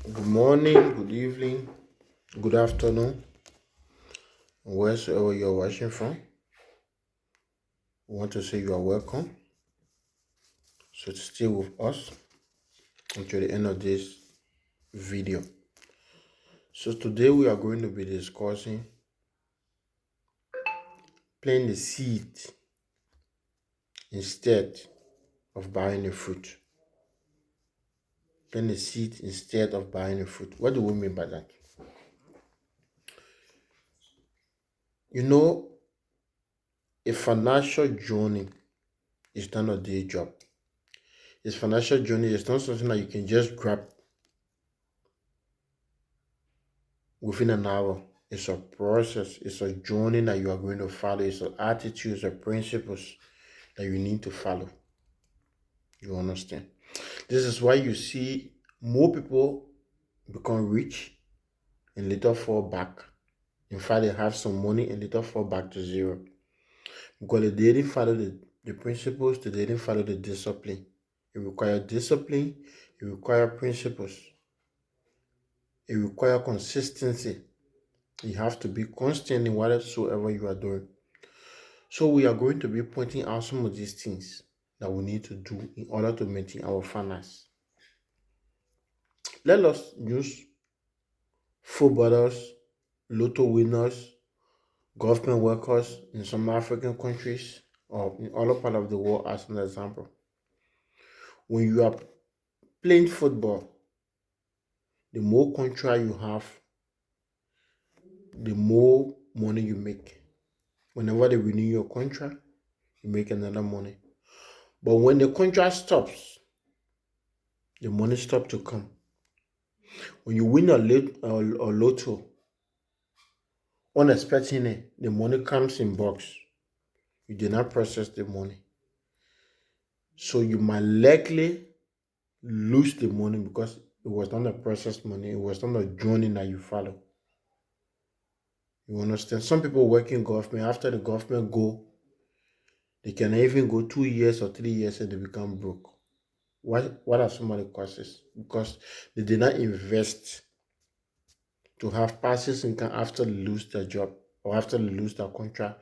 Good morning, good evening, good afternoon, wheresoever you're watching from. We want to say you are welcome. So to stay with us until the end of this video. So today we are going to be discussing planting the seed instead of buying the fruit. Planting the seed instead of buying the fruit. What do we mean by that? You know, a financial journey is not a day job. This financial journey is not something that you can just grab within an hour. It's a process, it's a journey that you are going to follow, it's an attitude, it's a principles that you need to follow. You understand? This is why you see more people become rich and later fall back. In fact, they have some money and later fall back to zero. Because they didn't follow the principles, they didn't follow the discipline. It requires discipline, it requires principles, it requires consistency. You have to be constant in whatsoever you are doing. So we are going to be pointing out some of these things that we need to do in order to maintain our finance. Let us use footballers, lotto winners, government workers in some African countries or in other part of the world as an example. When you are playing football, the more contract you have, the more money you make. Whenever they renew your contract, you make another money. But when the contract stops, the money stops to come. When you win a lotto, unexpectedly, the money comes in box. You did not process the money. So you might likely lose the money because it was not a processed money. It was not a journey that you follow. You understand? Some people work in government. After the government go, they can even go 2 years or 3 years and they become broke. What are some of the causes? Because they did not invest to have passive income after they lose their job or after they lose their contract.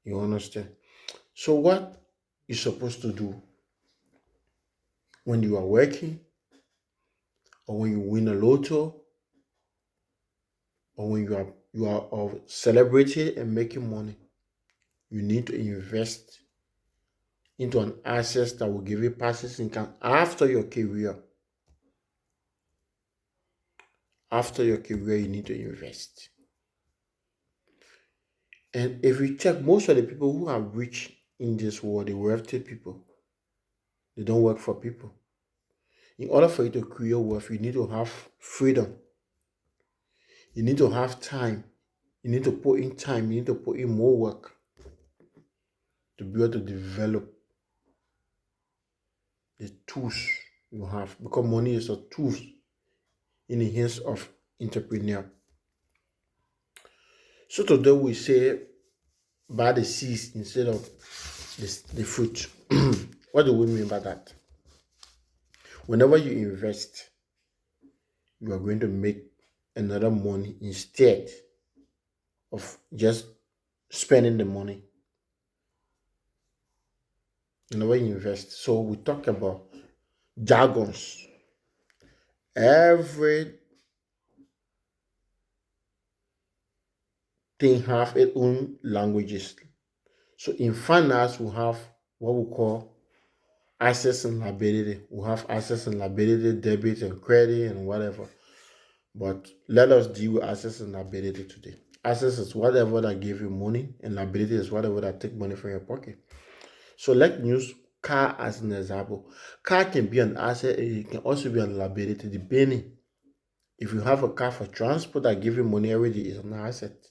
You understand? So what you're supposed to do when you are working or when you win a lotto or when you are celebrating and making money, you need to invest into an asset that will give you passive income after your career. After your career, you need to invest. And if you check, most of the people who are rich in this world, the wealthy people, they don't work for people. In order for you to create wealth, you need to have freedom. You need to have time. You need to put in time. You need to put in more work to be able to develop the tools you have. Because money is a tool in the hands of entrepreneur. So today we say buy the seeds instead of the fruit. What do we mean by that? Whenever you invest, you are going to make another money instead of just spending the money. Whenever you invest. So we talk about jargons. Everything have its own languages. So in finance, we have what we call assets and liability. We have assets and liability, debit and credit and whatever. But let us deal with assets and liability today. Assets is whatever that give you money, and liability is whatever that take money from your pocket. So let's use car as an example. Car can be an asset and it can also be a liability depending. If you have a car for transport that give you money every day, it's an asset.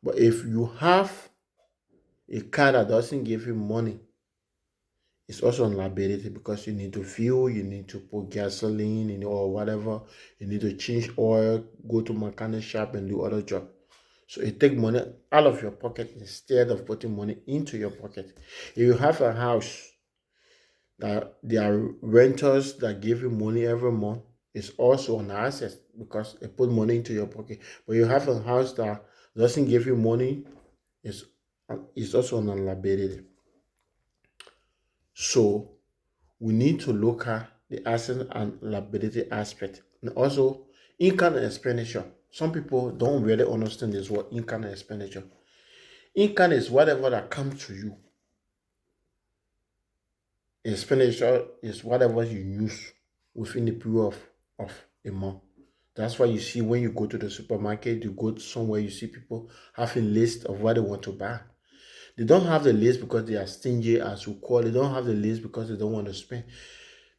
But if you have a car that doesn't give you money, it's also a liability because you need to fuel, you need to put gasoline in or whatever, you need to change oil, go to mechanic shop and do other job. So it take money out of your pocket instead of putting money into your pocket. If you have a house that there are renters that give you money every month, is also an asset because it put money into your pocket. But you have a house that doesn't give you money, is also an liability. So we need to look at the asset and liability aspect. And also income and expenditure. Some people don't really understand this word income and expenditure. Income is whatever that comes to you. Expenditure is whatever you use within the period of a month. That's why you see when you go to the supermarket, you go to somewhere, you see people having a list of what they want to buy. They don't have the list because they are stingy, as we call it. They don't have the list because they don't want to spend.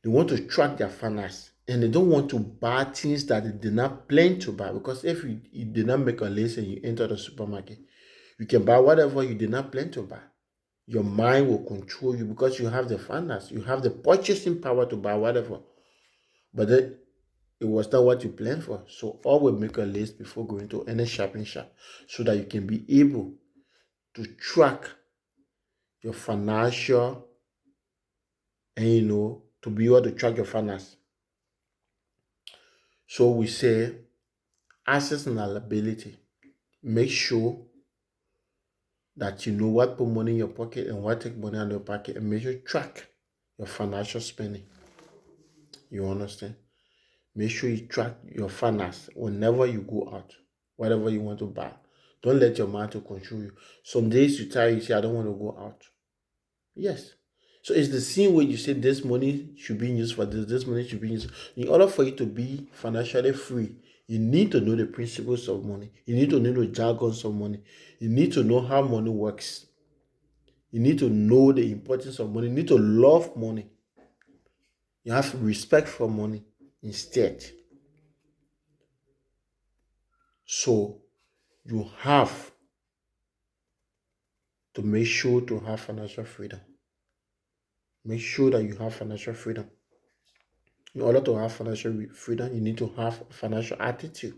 They want to track their finance, and they don't want to buy things that they did not plan to buy. Because if you did not make a list and you enter the supermarket, you can buy whatever you did not plan to buy. Your mind will control you because you have the finance, you have the purchasing power to buy whatever. But then it was not what you planned for. So always make a list before going to any shopping shop so that you can be able to track your financial and to be able to track your finance. So we say assets and liability. Make sure that you know what put money in your pocket and what take money out of your pocket, and make sure track your financial spending. You understand? Make sure you track your finance whenever you go out, whatever you want to buy. Don't let your mind to control you. Some days you tire, you say, I don't want to go out. Yes. So it's the same way you say this money should be used for this money should be used. In order for you to be financially free, you need to know the principles of money. You need to know the jargons of money. You need to know how money works. You need to know the importance of money. You need to love money. You have respect for money instead. So you have to make sure to have financial freedom. Make sure that you have financial freedom. In order to have financial freedom, you need to have financial attitude.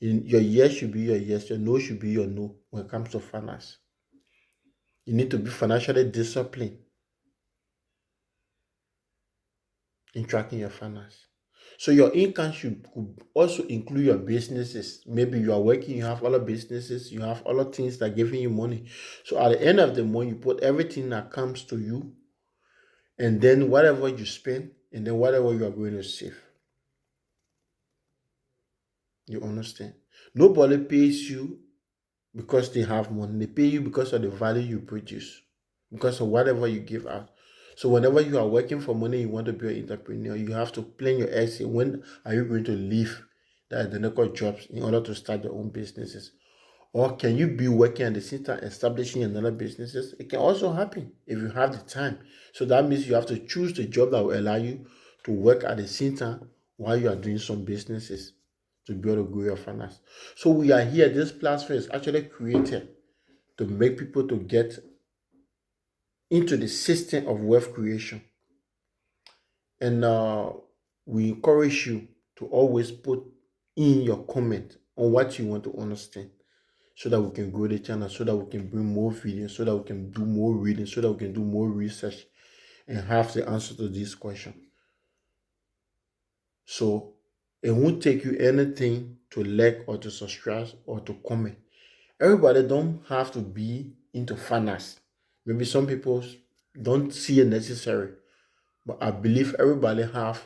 Your yes should be your yes, your no should be your no when it comes to finance. You need to be financially disciplined in tracking your finance. So your income could also include your businesses. Maybe you are working, you have other businesses, you have other things that are giving you money. So at the end of the month, you put everything that comes to you, and then whatever you spend, and then whatever you are going to save. You understand? Nobody pays you because they have money. They pay you because of the value you produce, because of whatever you give out. So whenever you are working for money, you want to be an entrepreneur, you have to plan your exit. When are you going to leave the identical jobs in order to start your own businesses? Or can you be working at the same time establishing another businesses? It can also happen if you have the time. So that means you have to choose the job that will allow you to work at the same time while you are doing some businesses to be able to grow your finance. So we are here. This platform is actually created to make people to get into the system of wealth creation. And we encourage you to always put in your comment on what you want to understand, so that we can grow the channel, so that we can bring more videos, so that we can do more reading, so that we can do more research and have the answer to this question. So it won't take you anything to like or to subscribe or to comment. Everybody don't have to be into finance. Maybe some people don't see it necessary, but I believe everybody have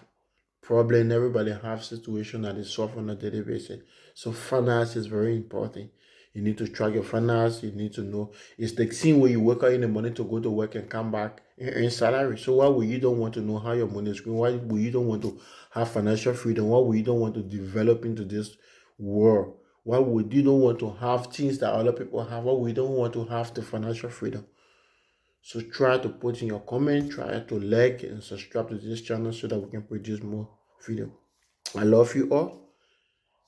problem, everybody have situation that is solved on a daily basis. So finance is very important. You need to track your finance. You need to know. It's the same way you work out in the morning to go to work and come back and earn salary. So why would you don't want to know how your money is going? Why would you don't want to have financial freedom? Why would you don't want to develop into this world? Why would you don't want to have things that other people have? Why would you don't want to have the financial freedom? So try to put in your comment, try to like and subscribe to this channel so that we can produce more video. I love you all,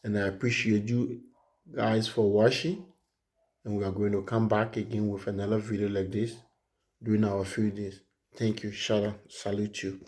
and I appreciate you guys for watching. And we are going to come back again with another video like this during our few days. Thank you. Shout out. Salute you.